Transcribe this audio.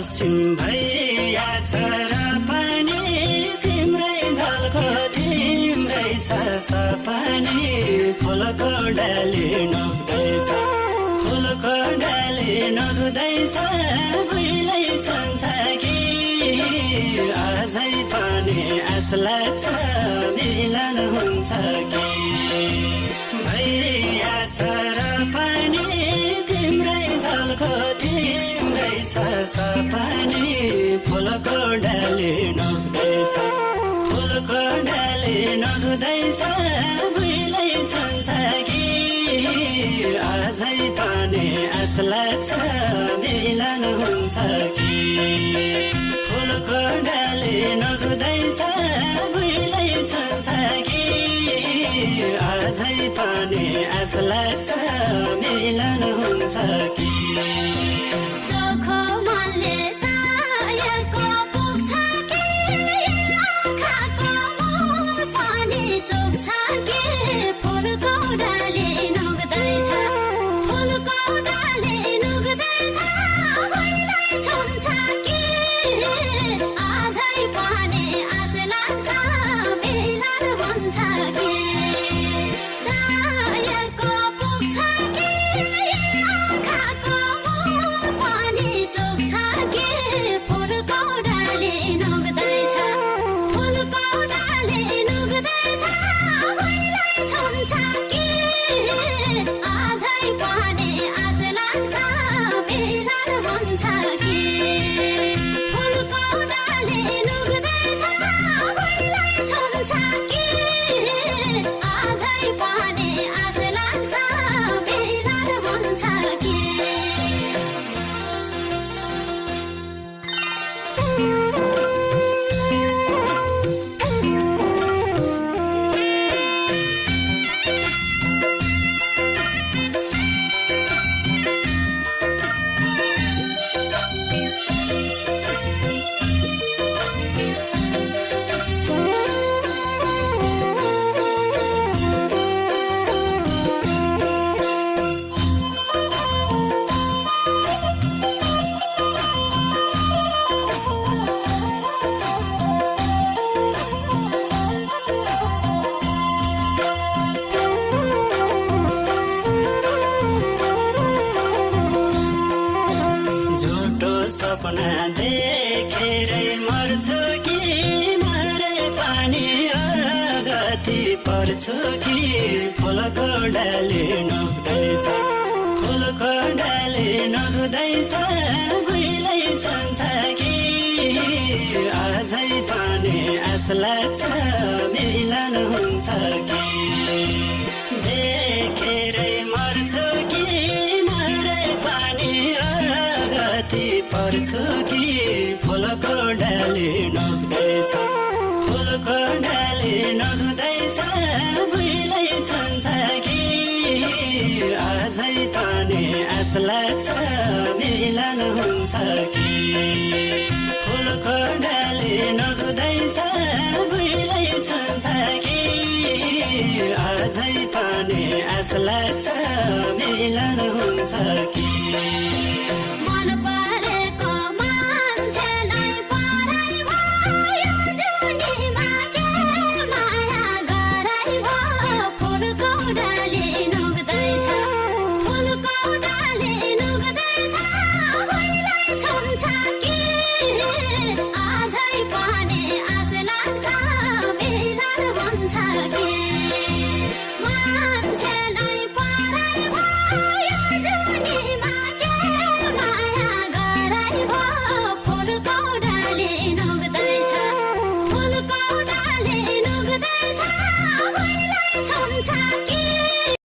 पश्चिम भैया छ र पनि तिम्रै झल्को तिम्रै छ सपनी फुलको डाली नोक्दैछ फुलको डाली नोक्दैछ भुइँलै छन्छ कि अझै पनि आस लाग्छ मिलन हुन्छ कि भैया छ र पनि तिम्रै झल्को तिम्रै छ सपनी फुलको डाली नोक्दैछ फुलको डाली नोक्दैछ भुइँलै छन्छ कि अझै पनि आस लाग्छ मिलन हुन्छ कि फुलको डाली नोक्दैछ भुइँलै छन्छ कि अझै पनि आस लाग्छ मिलन हुन्छ कि चोखो मनले चाहेको पुग्छ कि आँखाको मोह पनि सुक्छ कि फुलको डाली नोक्दैछ फुलको डाली नोक्दैछ भुइँलै छुन्छ कि अझै पनि आस लाग्छ मिलन हुन्छ कि चाहेको पुग्छ कि आँखाको मोह पनि सुक्छ कि फुलको डाली नोक्दैछ फुलको डाली नोक्दैछ भुइँलै छुन्छ कि अझै पनि आस लाग्छ मिलन हुन्छ कि फुलको डाली नोक्दैछ भुइँलै छुन्छ कि अझै पनि आस लाग्छ मिलन हुन्छ कि झुटो सपना देखेरै मर्छु कि मरे पनि गति पर्छु कि फुलको डाली नोक्दैछ फुलको डाली नोक्दैछ भुइँलै छन्छ कि अझै पनि आस लाग्छ मिलन हुन्छ कि देखेरै मर्छु कि मरे पनि गति पर्छु कि फुलको डाली नोक्दैछ फुलको डाली नोक्दैछ भुइँलै छन्छ कि अझै पनि आस लाग्छ मिलन हुन्छ कि फुलको डाली नोक्दैछ भुइँलै छन्छ कि अझै पनि आस लाग्छ मिलन हुन्छ कि मन परेको मान्छे नै पराई भयो जुनीमा के माया गराई भयो फुलको डाली